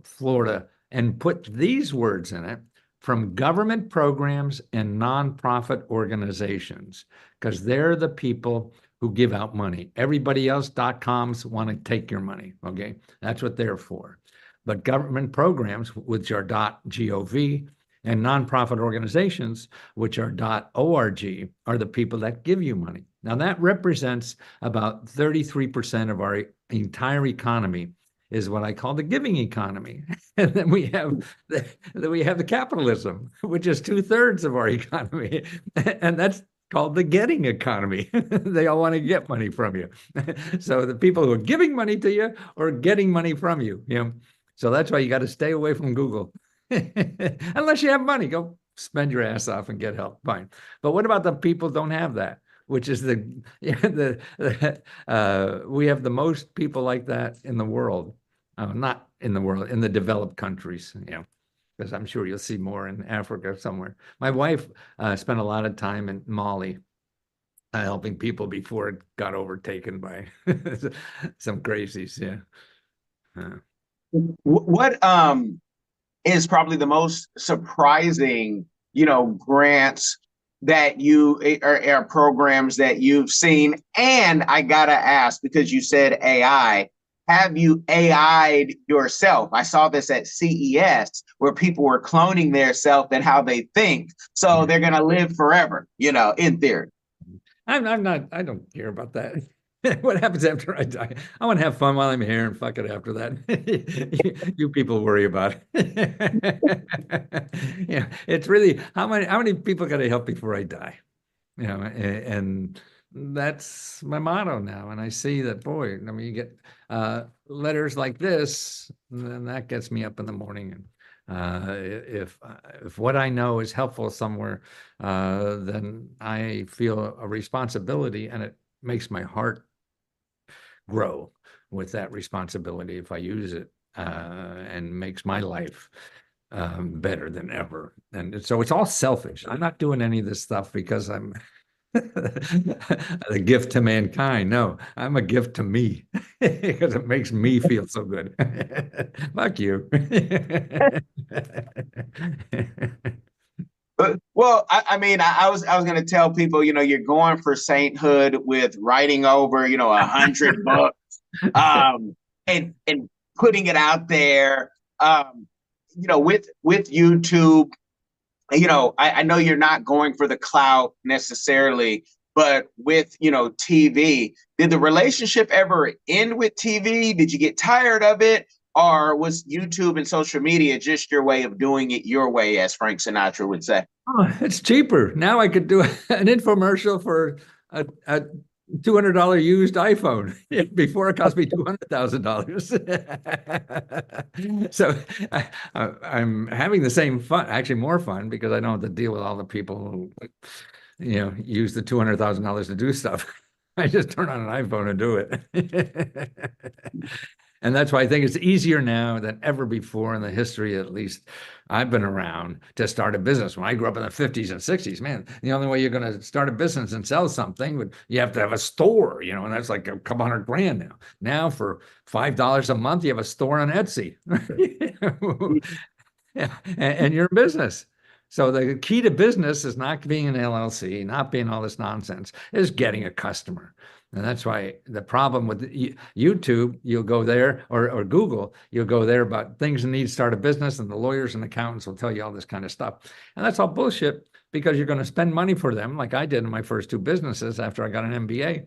Speaker 1: Florida, and put these words in it: from government programs and nonprofit organizations, because they're the people who give out money. Everybody else, .coms, want to take your money, okay? That's what they're for. But government programs, which are .gov, and nonprofit organizations, which are .org, are the people that give you money. Now that represents about 33% of our entire economy, is what I call the giving economy. And then we have the capitalism, which is 2/3 of our economy. And that's called the getting economy. They all want to get money from you. So the people who are giving money to you are getting money from you. So that's why you got to stay away from Google. Unless you have money, go spend your ass off and get help. Fine. But what about the people who don't have that? Which is we have the most people like that in the world. Not in the world, in the developed countries, because I'm sure you'll see more in Africa somewhere. My wife spent a lot of time in Mali helping people before it got overtaken by some crazies.
Speaker 2: What is probably the most surprising, grants that or programs that you've seen? And I gotta ask, because you said AI, have you AI'd yourself? I saw this at CES where people were cloning their self and how they think. So they're gonna live forever, in theory.
Speaker 1: I'm not, I don't care about that. What happens after I die? I want to have fun while I'm here and fuck it after that. You people worry about it. Yeah, it's really how many people got to help before I die? And that's my motto now. And I see that, boy, I mean, you get letters like this, then that gets me up in the morning. And if what I know is helpful somewhere, then I feel a responsibility, and it makes my heart grow with that responsibility if I use it, and makes my life better than ever. And so it's all selfish. I'm not doing any of this stuff because I'm a gift to mankind. No, I'm a gift to me because it makes me feel so good. Fuck you.
Speaker 2: Well, I mean, I was going to tell people, you're going for sainthood with writing over, 100 books, and putting it out there, with YouTube. I know you're not going for the clout necessarily, but with, TV, did the relationship ever end with TV? Did you get tired of it? Or was YouTube and social media just your way of doing it your way, as Frank Sinatra would say?
Speaker 1: Oh, it's cheaper. Now I could do an infomercial for a $200 used iPhone. Before it cost me $200,000. So I'm having the same fun, actually more fun, because I don't have to deal with all the people who, use the $200,000 to do stuff. I just turn on an iPhone and do it. And that's why I think it's easier now than ever before in the history, at least I've been around, to start a business. When I grew up in the 50s and 60s, man, the only way you're going to start a business and sell something you have to have a store, and that's like a couple $100,000 now. Now for $5 a month, you have a store on Etsy. Yeah, and you're in business. So the key to business is not being an LLC, not being all this nonsense, is getting a customer. And that's why the problem with YouTube, you'll go there, or Google, you'll go there about things that need to start a business, and the lawyers and accountants will tell you all this kind of stuff. And that's all bullshit, because you're going to spend money for them, like I did in my first two businesses after I got an MBA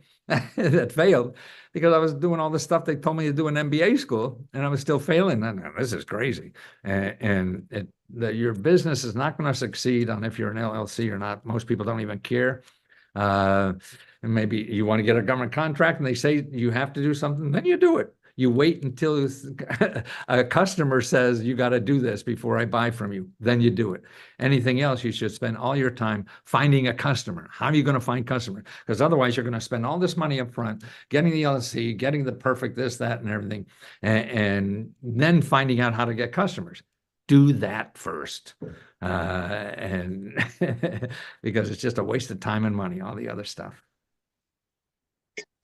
Speaker 1: that failed, because I was doing all the stuff they told me to do in MBA school, and I was still failing. And this is crazy. And your business is not going to succeed on if you're an LLC or not. Most people don't even care. And maybe you want to get a government contract and they say you have to do something, then you do it. You wait until a customer says you got to do this before I buy from you, then you do it. Anything else, you should spend all your time finding a customer. How are you going to find customers? Because otherwise you're going to spend all this money up front, getting the LLC, getting the perfect this, that, and everything, and then finding out how to get customers. Do that first. And because it's just a waste of time and money, all the other stuff.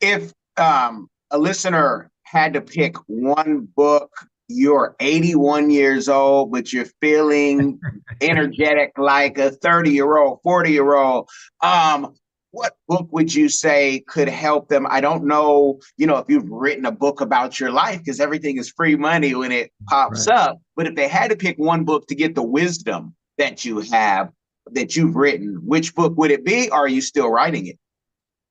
Speaker 2: If a listener had to pick one book, you're 81 years old, but you're feeling energetic like a 30-year-old, 40-year-old, what book would you say could help them? I don't know, if you've written a book about your life, because everything is free money when it pops up. But if they had to pick one book to get the wisdom that you have, that you've written, which book would it be? Or are you still writing it?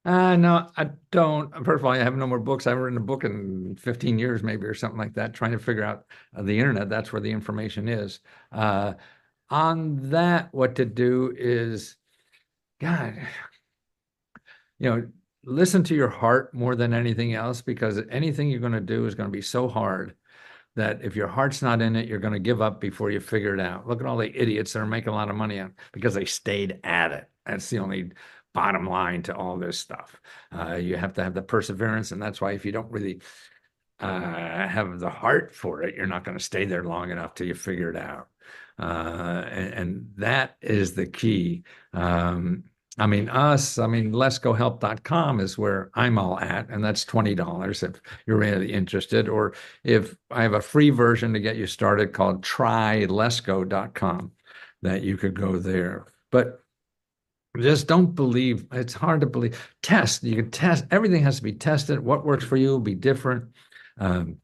Speaker 1: No, I don't. First of all, I have no more books. I haven't written a book in 15 years, maybe, or something like that, trying to figure out the internet. That's where the information is. On that, what to do is, God, listen to your heart more than anything else, because anything you're going to do is going to be so hard that if your heart's not in it, you're going to give up before you figure it out. Look at all the idiots that are making a lot of money on because they stayed at it. That's the only bottom line to all this stuff. You have to have the perseverance, and that's why if you don't really have the heart for it, you're not going to stay there long enough till you figure it out. And that is the key. letsgohelp.com is where I'm all at, and that's $20 if you're really interested. Or if I have a free version to get you started called trylesgo.com, that you could go there. But just don't believe. It's hard to believe. Test. You can test. Everything has to be tested. What works for you will be different. Um,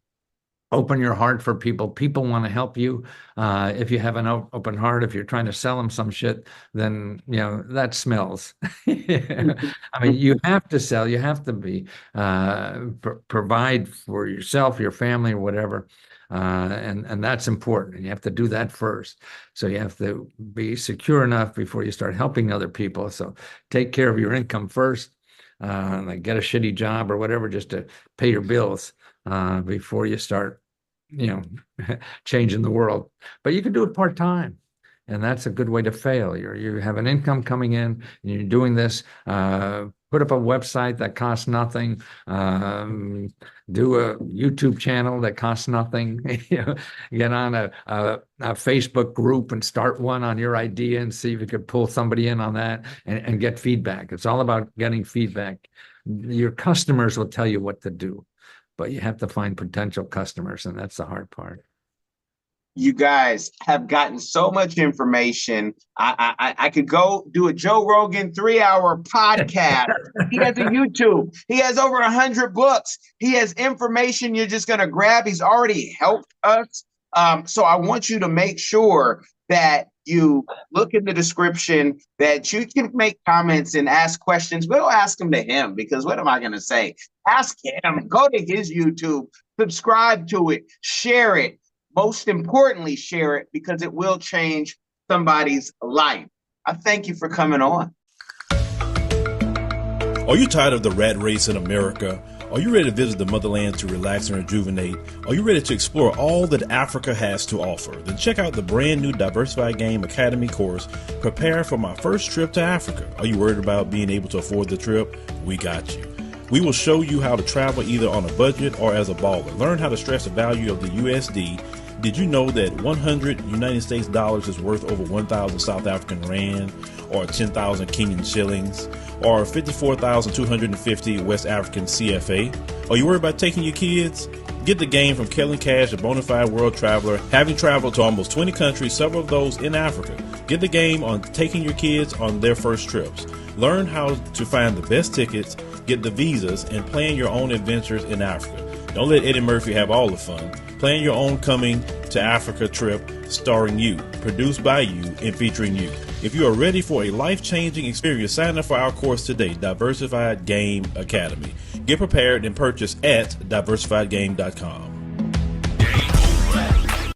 Speaker 1: Open your heart for people. People want to help you. If you have an open heart, if you're trying to sell them some shit, then that smells. You have to sell. You have to be provide for yourself, your family, or whatever, and that's important. And you have to do that first. So you have to be secure enough before you start helping other people. So take care of your income first. Like get a shitty job or whatever just to pay your bills before you start, changing the world. But you can do it part-time, and that's a good way to fail. You have an income coming in, and you're doing this. Put up a website that costs nothing. Do a YouTube channel that costs nothing. Get on a Facebook group and start one on your idea and see if you could pull somebody in on that and get feedback. It's all about getting feedback. Your customers will tell you what to do, but you have to find potential customers, and that's the hard part.
Speaker 2: You guys have gotten so much information. I could go do a Joe Rogan 3-hour podcast. He has a YouTube. He has over 100 books. He has information you're just going to grab. He's already helped us. So I want you to make sure that you look in the description, that you can make comments and ask questions. We'll ask them to him, because what am I going to say? Ask him. Go to his YouTube, subscribe to it, share it. Most importantly, share it, because it will change somebody's life. I thank you for coming on.
Speaker 5: Are you tired of the rat race in America? Are you ready to visit the motherland to relax and rejuvenate? Are you ready to explore all that Africa has to offer? Then check out the brand new Diversified Game Academy course, Prepare for My First Trip to Africa. Are you worried about being able to afford the trip? We got you. We will show you how to travel either on a budget or as a baller. Learn how to stress the value of the USD. Did you know that 100 United States dollars is worth over 1,000 South African rand, or 10,000 Kenyan shillings, or 54,250 West African CFA? Are you worried about taking your kids? Get the game from Kellen Cash, a bona fide world traveler, having traveled to almost 20 countries, several of those in Africa. Get the game on taking your kids on their first trips. Learn how to find the best tickets, get the visas, and plan your own adventures in Africa. Don't let Eddie Murphy have all the fun. Plan your own coming to Africa trip starring you, produced by you, and featuring you. If you are ready for a life-changing experience, sign up for our course today, Diversified Game Academy. Get prepared and purchase at diversifiedgame.com.